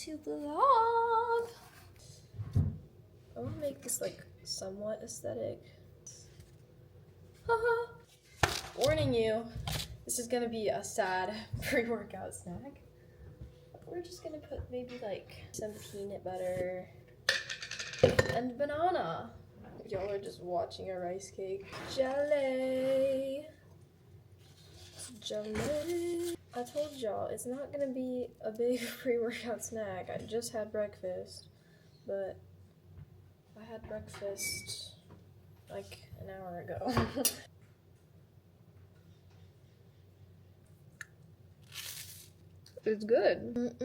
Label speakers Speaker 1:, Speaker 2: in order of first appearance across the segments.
Speaker 1: to vlog. I want to make this like somewhat aesthetic. Haha. Warning you, this is gonna be a sad pre-workout snack. We're just gonna put maybe like some peanut butter and banana. Y'all are just watching a rice cake. Jelly. Jelly. I told y'all it's not gonna be a big pre-workout snack. I just had breakfast, but I had breakfast like an hour ago. It's good.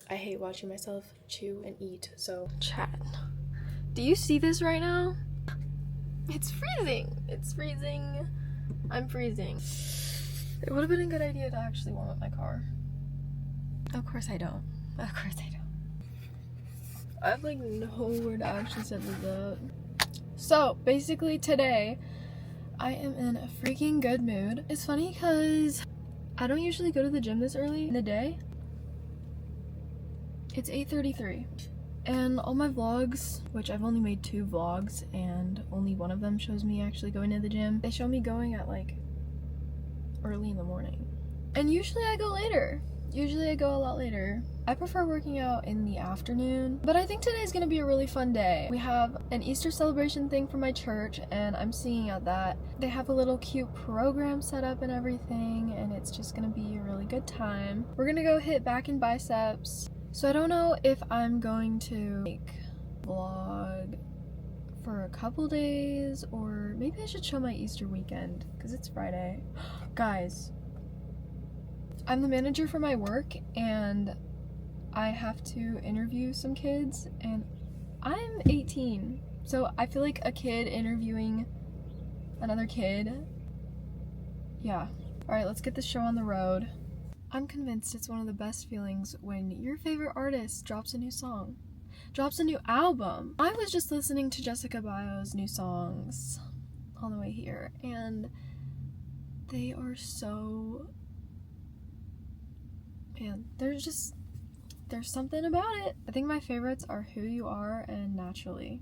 Speaker 1: I hate watching myself chew and eat, so chat. Do you see this right now? It's freezing. It's freezing. I'm freezing. It would have been a good idea to actually warm up my car. Of course I don't. Of course I don't. I have like nowhere to actually set this up. So basically today, I am in a freaking good mood. It's funny because I don't usually go to the gym this early in the day. It's 8:33. And all my vlogs, which I've only made 2 vlogs and only one of them shows me actually going to the gym, they show me going at like early in the morning. And usually I go later. Usually I go a lot later. I prefer working out in the afternoon, but I think today's gonna be a really fun day. We have an Easter celebration thing for my church and I'm singing at that. They have a little cute program set up and everything, and it's just gonna be a really good time. We're gonna go hit back and biceps. So I don't know if I'm going to like vlog for a couple days, or maybe I should show my Easter weekend because it's Friday. Guys, I'm the manager for my work and I have to interview some kids, and I'm 18, so I feel like a kid interviewing another kid. Yeah. Alright, let's get this show on the road. I'm convinced it's one of the best feelings when your favorite artist drops a new song, drops a new album. I was just listening to Jessica Biel's new songs on the way here, and they are so, man, there's something about it. I think my favorites are Who You Are and Naturally.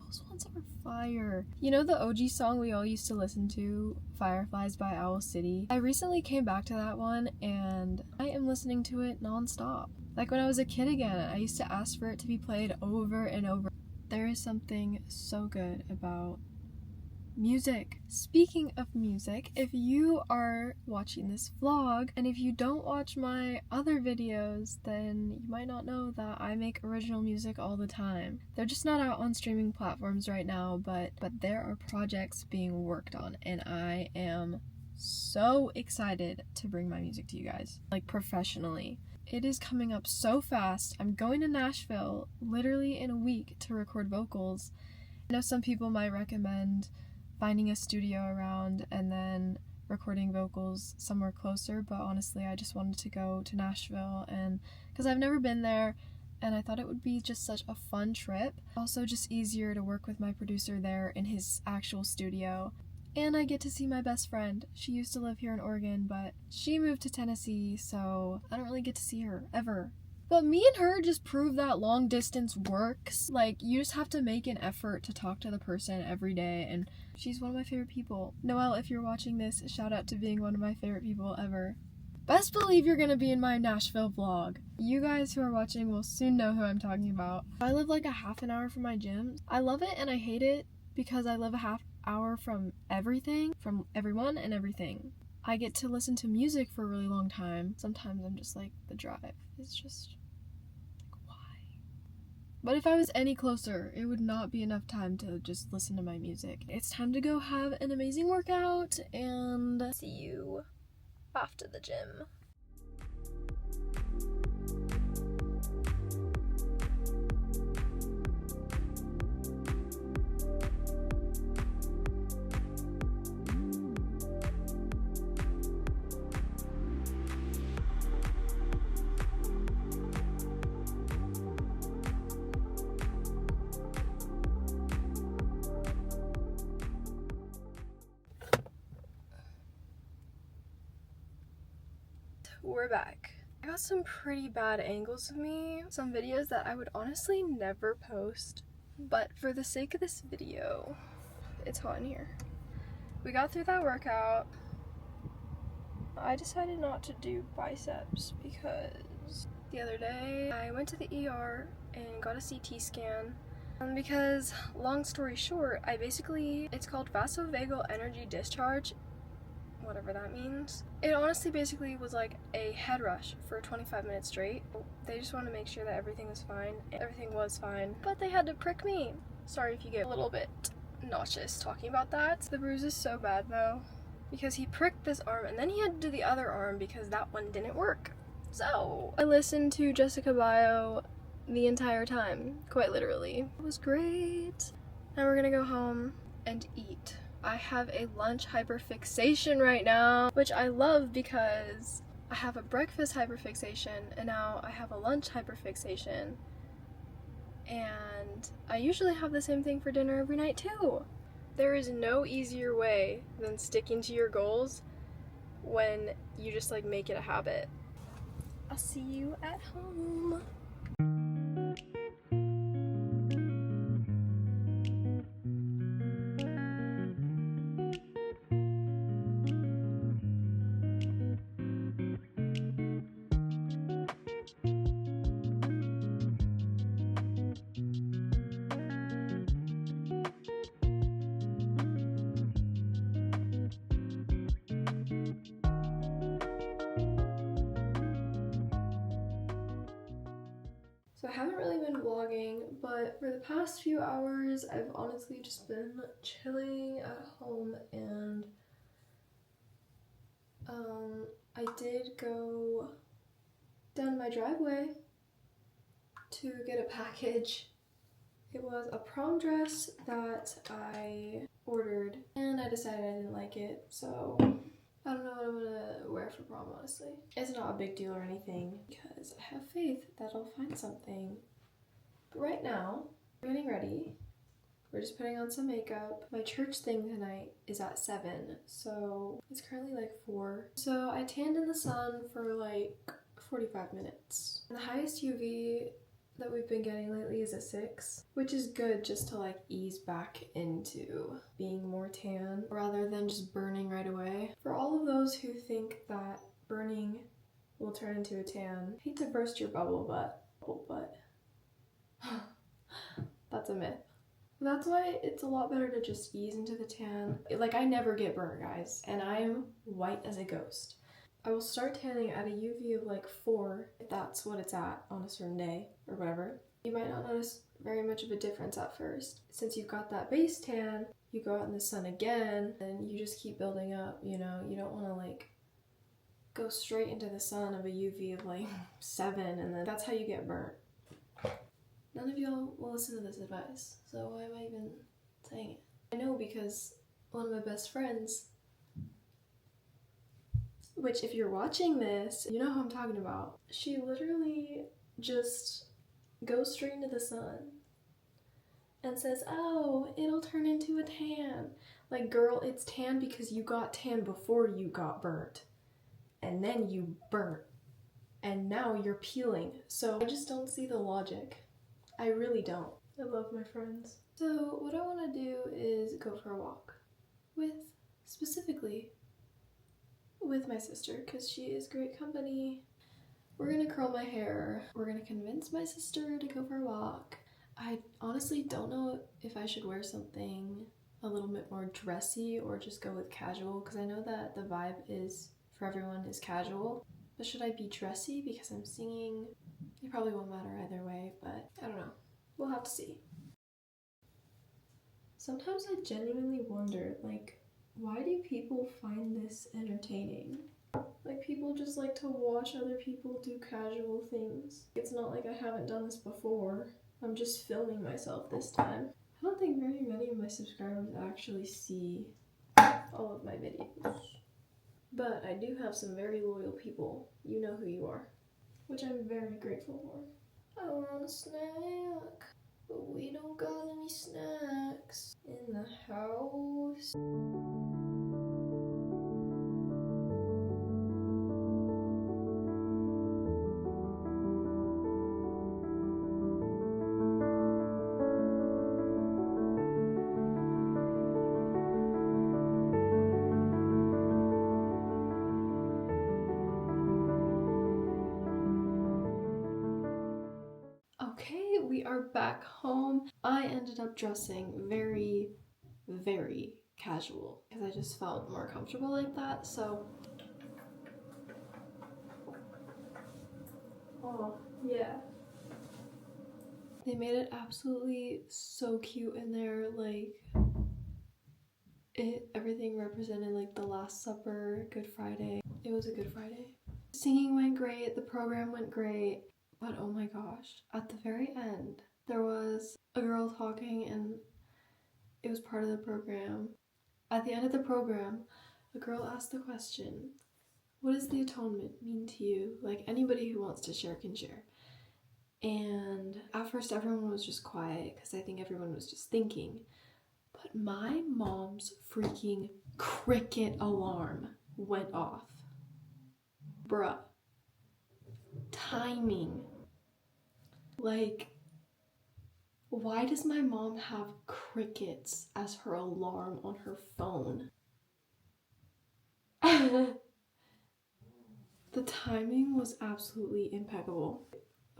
Speaker 1: Those ones are fire. You know the OG song we all used to listen to, Fireflies by Owl City? I recently came back to that one and I am listening to it non-stop. Like when I was a kid again, I used to ask for it to be played over and over. There is something so good about music. Speaking of music, if you are watching this vlog and if you don't watch my other videos, then you might not know that I make original music all the time. They're just not out on streaming platforms right now, but there are projects being worked on and I am so excited to bring my music to you guys, like professionally. It is coming up so fast. I'm going to Nashville literally in a week to record vocals. I know some people might recommend finding a studio around and then recording vocals somewhere closer, but honestly I just wanted to go to Nashville, and because I've never been there and I thought it would be just such a fun trip. Also just easier to work with my producer there in his actual studio, and I get to see my best friend. She used to live here in Oregon, but she moved to Tennessee, so I don't really get to see her ever. But me and her just prove that long distance works. Like, you just have to make an effort to talk to the person every day, and she's one of my favorite people. Noelle, if you're watching this, shout out to being one of my favorite people ever. Best believe you're gonna be in my Nashville vlog. You guys who are watching will soon know who I'm talking about. I live like a half an hour from my gym. I love it and I hate it because I live a half hour from everything, from everyone and everything. I get to listen to music for a really long time. Sometimes I'm just like, the drive is just like, why? But if I was any closer, it would not be enough time to just listen to my music. It's time to go have an amazing workout and see you after the gym. We're back. I got some pretty bad angles of me, some videos that I would honestly never post, but for the sake of this video, it's hot in here. We got through that workout. I decided not to do biceps because the other day I went to the ER and got a CT scan. Because, long story short, it's called vasovagal energy discharge, whatever that means. It honestly basically was like a head rush for 25 minutes straight. They just wanted to make sure that everything was fine. Everything was fine, but they had to prick me. Sorry if you get a little bit nauseous talking about that. The bruise is so bad though, because he pricked this arm and then he had to do the other arm because that one didn't work. So I listened to Jessica Bio the entire time, quite literally. It was great. Now we're gonna go home and eat. I have a lunch hyperfixation right now, which I love because I have a breakfast hyperfixation and now I have a lunch hyperfixation. And I usually have the same thing for dinner every night too. There is no easier way than sticking to your goals when you just like make it a habit. I'll see you at home. So I haven't really been vlogging, but for the past few hours, I've honestly just been chilling at home and I did go down my driveway to get a package. It was a prom dress that I ordered and I decided I didn't like it, so I don't know what I'm gonna wear for prom, honestly. It's not a big deal or anything because I have faith that I'll find something. But right now, we're getting ready. We're just putting on some makeup. My church thing tonight is at 7, so it's currently like 4. So I tanned in the sun for like 45 minutes. And the highest UV that we've been getting lately is a 6, which is good just to like ease back into being more tan rather than just burning right away. For all of those who think that burning will turn into a tan, I hate to burst your bubble, but that's a myth. That's why it's a lot better to just ease into the tan. Like, I never get burnt, guys, and I'm white as a ghost. I will start tanning at a UV of like 4 if that's what it's at on a certain day or whatever. You might not notice very much of a difference at first. Since you've got that base tan, you go out in the sun again and you just keep building up, you know? You don't want to like go straight into the sun of a UV of like 7 and then that's how you get burnt. None of y'all will listen to this advice, so why am I even saying it? I know because one of my best friends, which if you're watching this, you know who I'm talking about. She literally just goes straight into the sun and says, oh, it'll turn into a tan. Like, girl, it's tan because you got tan before you got burnt. And then you burnt. And now you're peeling. So I just don't see the logic. I really don't. I love my friends. So what I want to do is go for a walk specifically with my sister because she is great company. We're gonna curl my hair. We're gonna convince my sister to go for a walk. I honestly don't know if I should wear something a little bit more dressy or just go with casual because I know that the vibe is for everyone is casual. But should I be dressy because I'm singing? It probably won't matter either way, but I don't know. We'll have to see. Sometimes I genuinely wonder, like, why do people find this entertaining? Like, people just like to watch other people do casual things. It's not like I haven't done this before. I'm just filming myself this time. I don't think very many of my subscribers actually see all of my videos. But I do have some very loyal people. You know who you are. Which I'm very grateful for. I want a snack, but we don't got any snacks in the house. Oh, we are back home. I ended up dressing very, very casual because I just felt more comfortable like that. So, oh yeah. They made it absolutely so cute in there. Like, everything represented like the Last Supper, Good Friday. It was a Good Friday. Singing went great, the program went great, but oh my gosh, at the very end, there was a girl talking and it was part of the program. At the end of the program, a girl asked the question, what does the atonement mean to you? Like, anybody who wants to share can share. And at first everyone was just quiet because I think everyone was just thinking. But my mom's freaking cricket alarm went off. Bruh. Timing. Like, why does my mom have crickets as her alarm on her phone? The timing was absolutely impeccable.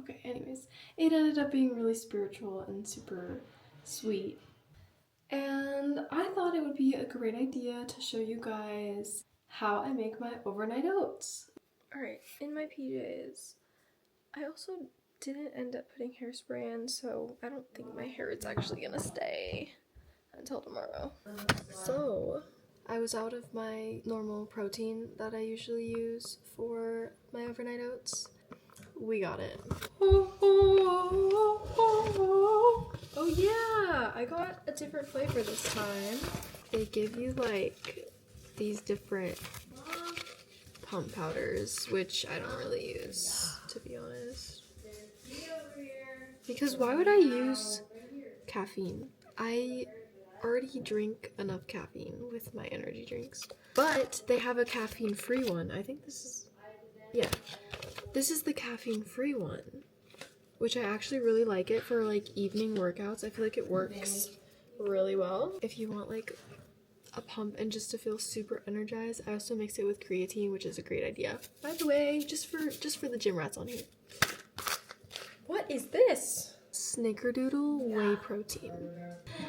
Speaker 1: Okay, anyways, it ended up being really spiritual and super sweet. And I thought it would be a great idea to show you guys how I make my overnight oats. Alright, in my PJs, I also didn't end up putting hairspray in, so I don't think my hair is actually gonna stay until tomorrow. So, I was out of my normal protein that I usually use for my overnight oats. We got it. Oh yeah, I got a different flavor this time. They give you like these different pump powders, which I don't really use, to be honest. Because why would I use caffeine? I already drink enough caffeine with my energy drinks. But they have a caffeine-free one. I think this is, yeah. This is the caffeine-free one, which I actually really like it for like evening workouts. I feel like it works really well. If you want like a pump and just to feel super energized, I also mix it with creatine, which is a great idea. By the way, just for the gym rats on here. What is this? Snickerdoodle whey protein.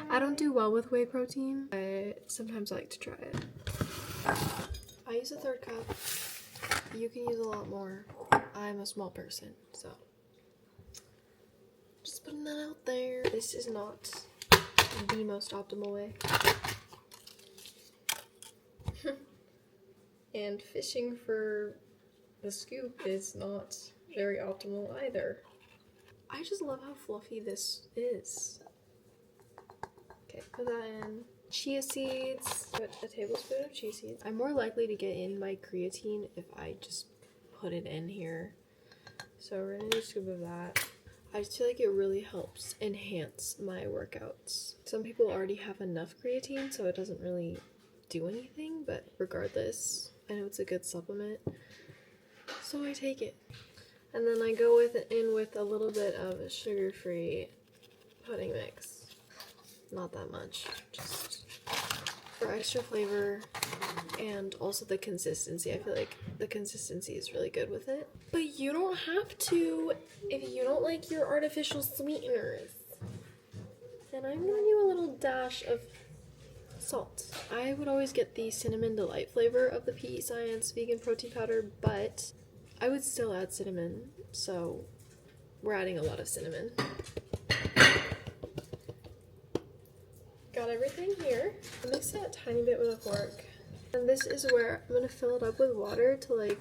Speaker 1: I don't do well with whey protein, but sometimes I like to try it. I use a 1/3 cup. You can use a lot more. I'm a small person, so just putting that out there. This is not the most optimal way. And fishing for the scoop is not very optimal either. I just love how fluffy this is. Okay, put that in. Chia seeds. Put a tablespoon of chia seeds. I'm more likely to get in my creatine if I just put it in here. So we're gonna do a scoop of that. I just feel like it really helps enhance my workouts. Some people already have enough creatine, so it doesn't really do anything, but regardless, I know it's a good supplement, so I take it. And then I go in with a little bit of a sugar-free pudding mix. Not that much, just for extra flavor and also the consistency. I feel like the consistency is really good with it. But you don't have to if you don't like your artificial sweeteners. And I'm giving you a little dash of salt. I would always get the cinnamon delight flavor of the PE Science vegan protein powder, but I would still add cinnamon, so we're adding a lot of cinnamon. Got everything here. I mix it a tiny bit with a fork. And this is where I'm gonna fill it up with water to like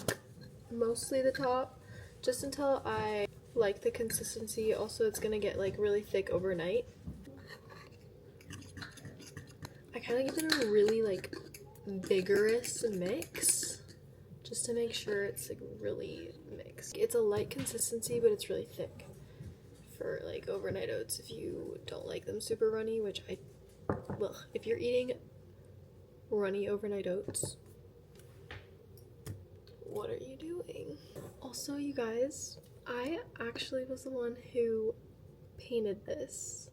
Speaker 1: mostly the top, just until I like the consistency. Also, it's gonna get like really thick overnight. I kind of give it a really like vigorous mix, just to make sure it's like really mixed. It's a light consistency, but it's really thick for like overnight oats if you don't like them super runny, which well, if you're eating runny overnight oats, what are you doing? Also, you guys, I actually was the one who painted this,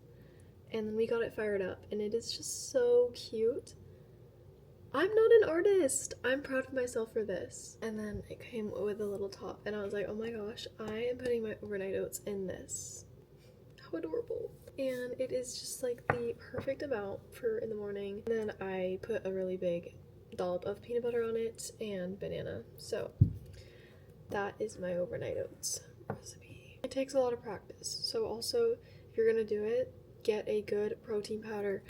Speaker 1: and then we got it fired up, and it is just so cute. I'm not an artist. I'm proud of myself for this. And then it came with a little top, and I was like, oh my gosh, I am putting my overnight oats in this. How adorable. And it is just like the perfect amount for in the morning. And then I put a really big dollop of peanut butter on it and banana. So that is my overnight oats recipe. It takes a lot of practice. So also, if you're gonna do it, get a good protein powder.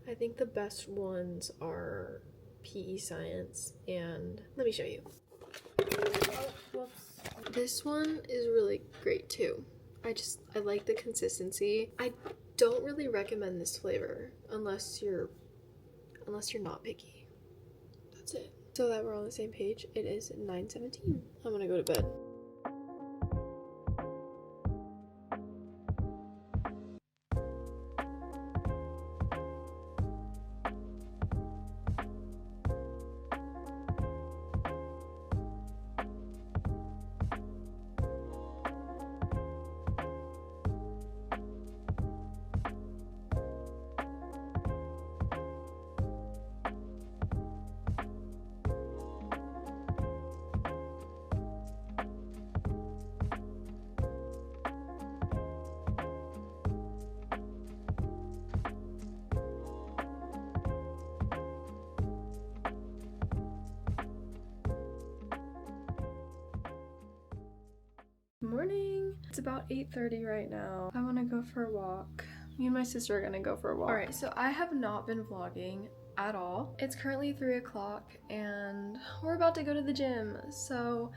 Speaker 1: I think the best ones are PE Science, and let me show you. Oh, whoops. This one is really great too. I like the consistency. I don't really recommend this flavor unless you're not picky. That's it. So that we're on the same page, it is 9:17. I'm gonna go to bed. Morning. It's about 8:30 right now. I want to go for a walk. Me and my sister are gonna go for a walk. Alright, so I have not been vlogging at all. It's currently 3 o'clock and we're about to go to the gym. So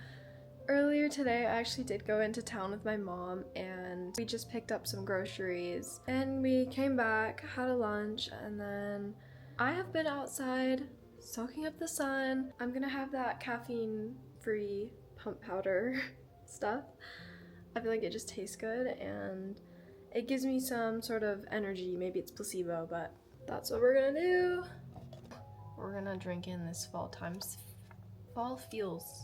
Speaker 1: earlier today I actually did go into town with my mom and we just picked up some groceries and we came back, had a lunch, and then I have been outside soaking up the sun. I'm gonna have that caffeine-free pump powder stuff. I feel like it just tastes good and it gives me some sort of energy. Maybe it's placebo, but that's what we're gonna do. We're gonna drink in this fall feels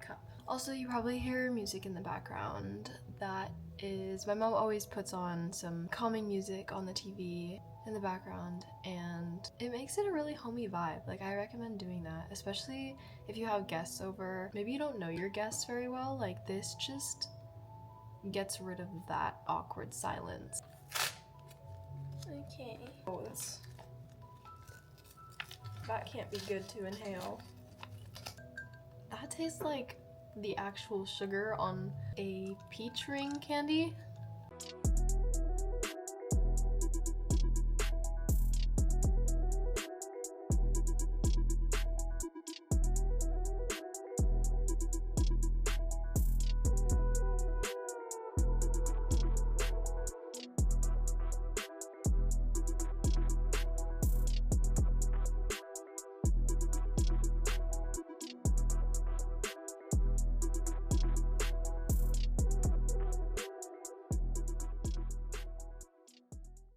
Speaker 1: cup. Also, you probably hear music in the background. That is, my mom always puts on some calming music on the TV in the background and it makes it a really homey vibe. Like, I recommend doing that, especially if you have guests over. Maybe you don't know your guests very well. Like, this just gets rid of that awkward silence. Okay. Oh, that can't be good to inhale. That tastes like the actual sugar on a peach ring candy.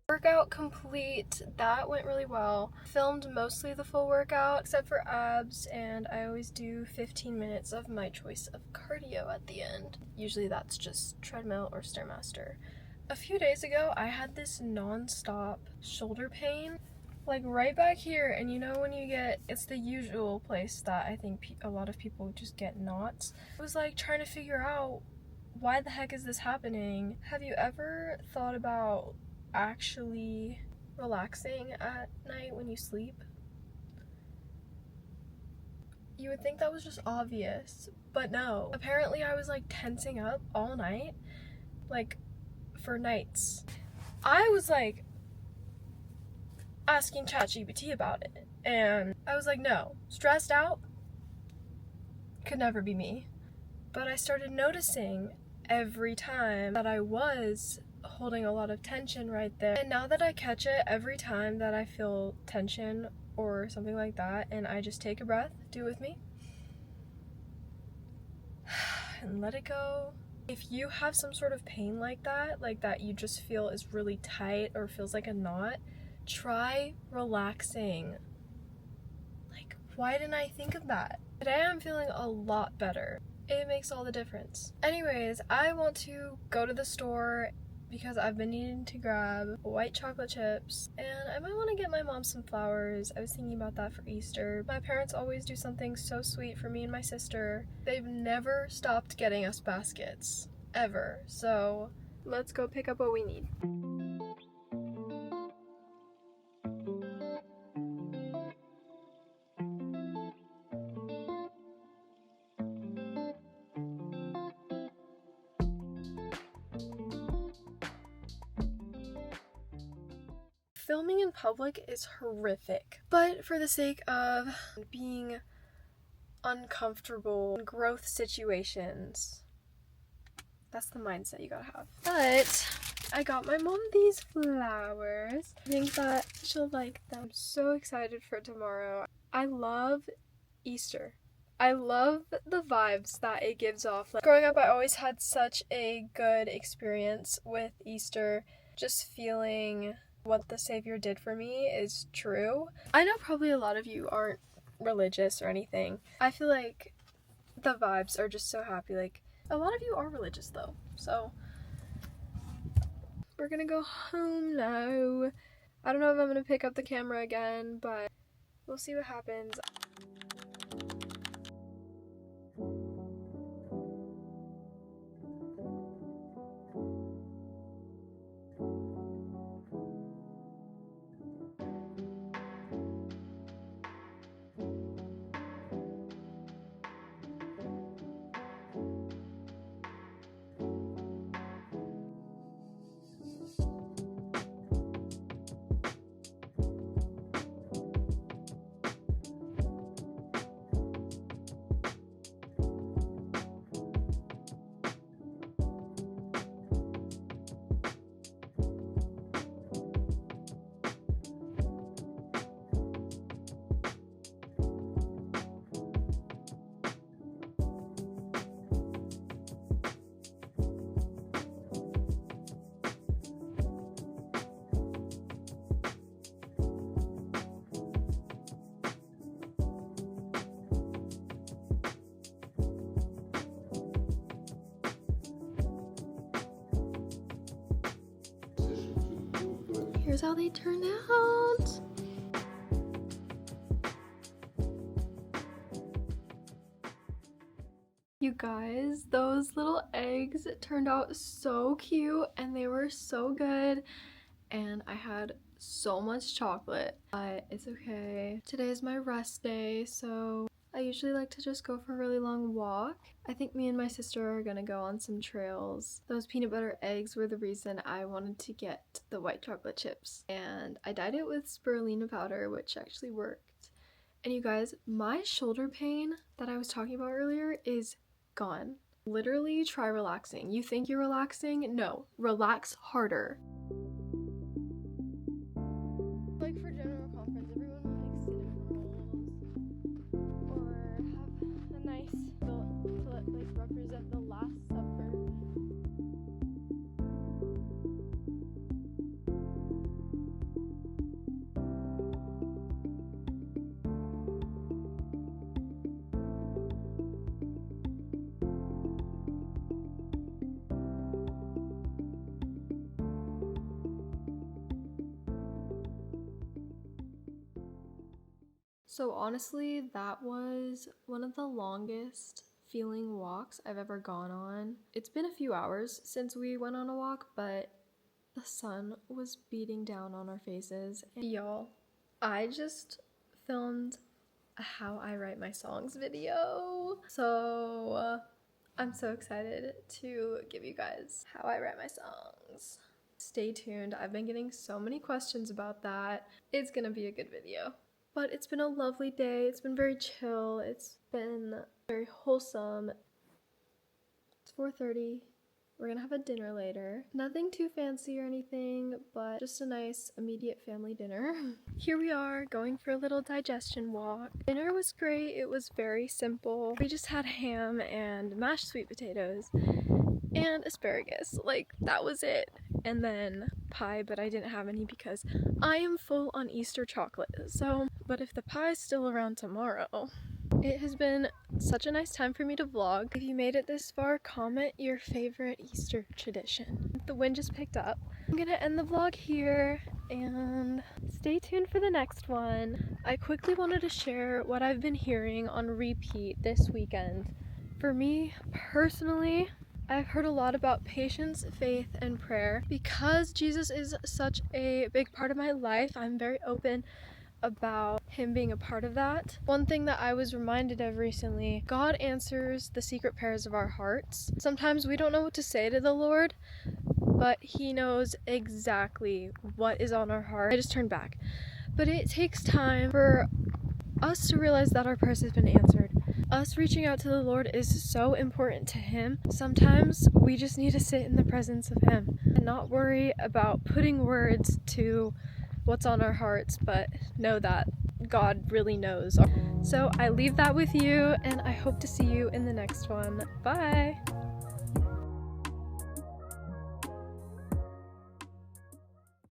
Speaker 1: Workout complete. That went really well. Filmed mostly the full workout except for abs, and I always do 15 minutes of my choice of cardio at the end. Usually that's just treadmill or Stairmaster. A few days ago I had this non-stop shoulder pain, like right back here, and you know when you get, it's the usual place that I think a lot of people just get knots. I was like trying to figure out why the heck is this happening. Have you ever thought about actually relaxing at night when you sleep? You would think that was just obvious, but no. Apparently I was like tensing up all night, like for nights. I was like asking ChatGPT about it, and I was like, no, stressed out could never be me. But I started noticing every time that I was holding a lot of tension right there. And now that I catch it, every time that I feel tension or something like that, and I just take a breath, do it with me, and let it go. If you have some sort of pain like that you just feel is really tight or feels like a knot, try relaxing. Like, why didn't I think of that? Today I'm feeling a lot better. It makes all the difference. Anyways, I want to go to the store because I've been needing to grab white chocolate chips, and I might want to get my mom some flowers. I was thinking about that for Easter. My parents always do something so sweet for me and my sister. They've never stopped getting us baskets, ever. So let's go pick up what we need. Filming in public is horrific, but for the sake of being uncomfortable in growth situations, that's the mindset you gotta have. But I got my mom these flowers. I think that she'll like them. I'm so excited for tomorrow. I love Easter. I love the vibes that it gives off. Like, growing up, I always had such a good experience with Easter, just feeling what the Savior did for me is true. I know probably a lot of you aren't religious or anything. I feel like the vibes are just so happy. Like, a lot of you are religious though, so we're gonna go home now. I don't know if I'm gonna pick up the camera again, but we'll see what happens. Here's how they turned out. You guys, those little eggs turned out so cute and they were so good, and I had so much chocolate, but it's okay. Today is my rest day, so I usually like to just go for a really long walk. I think me and my sister are gonna go on some trails. Those peanut butter eggs were the reason I wanted to get the white chocolate chips, and I dyed it with spirulina powder, which actually worked. And you guys, my shoulder pain that I was talking about earlier is gone. Literally try relaxing. You think you're relaxing? No, relax harder. Like for general conference, everyone will like sit in rows or have a nice quilt to like represent the Last Supper. So honestly, that was one of the longest feeling walks I've ever gone on. It's been a few hours since we went on a walk, but the sun was beating down on our faces. And y'all, I just filmed a How I Write My Songs video. So I'm so excited to give you guys how I write my songs. Stay tuned. I've been getting so many questions about that. It's gonna be a good video. But it's been a lovely day. It's been very chill. It's been very wholesome. It's 4:30. We're gonna have a dinner later. Nothing too fancy or anything, but just a nice immediate family dinner. Here we are, going for a little digestion walk. Dinner was great. It was very simple. We just had ham and mashed sweet potatoes and asparagus. Like, that was it. And then pie, but I didn't have any because I am full on Easter chocolate. So, but if the pie is still around tomorrow. It has been such a nice time for me to vlog. If you made it this far, comment your favorite Easter tradition. The wind just picked up. I'm gonna end the vlog here and stay tuned for the next one. I quickly wanted to share what I've been hearing on repeat this weekend. For me, personally, I've heard a lot about patience, faith, and prayer. Because Jesus is such a big part of my life, I'm very open about him being a part of that. One thing that I was reminded of recently, God answers the secret prayers of our hearts. Sometimes we don't know what to say to the Lord, but he knows exactly what is on our heart. I just turned back. But it takes time for us to realize that our prayers have been answered. Us reaching out to the Lord is so important to him. Sometimes we just need to sit in the presence of him and not worry about putting words to what's on our hearts, but know that God really knows. So I leave that with you, and I hope to see you in the next one. Bye!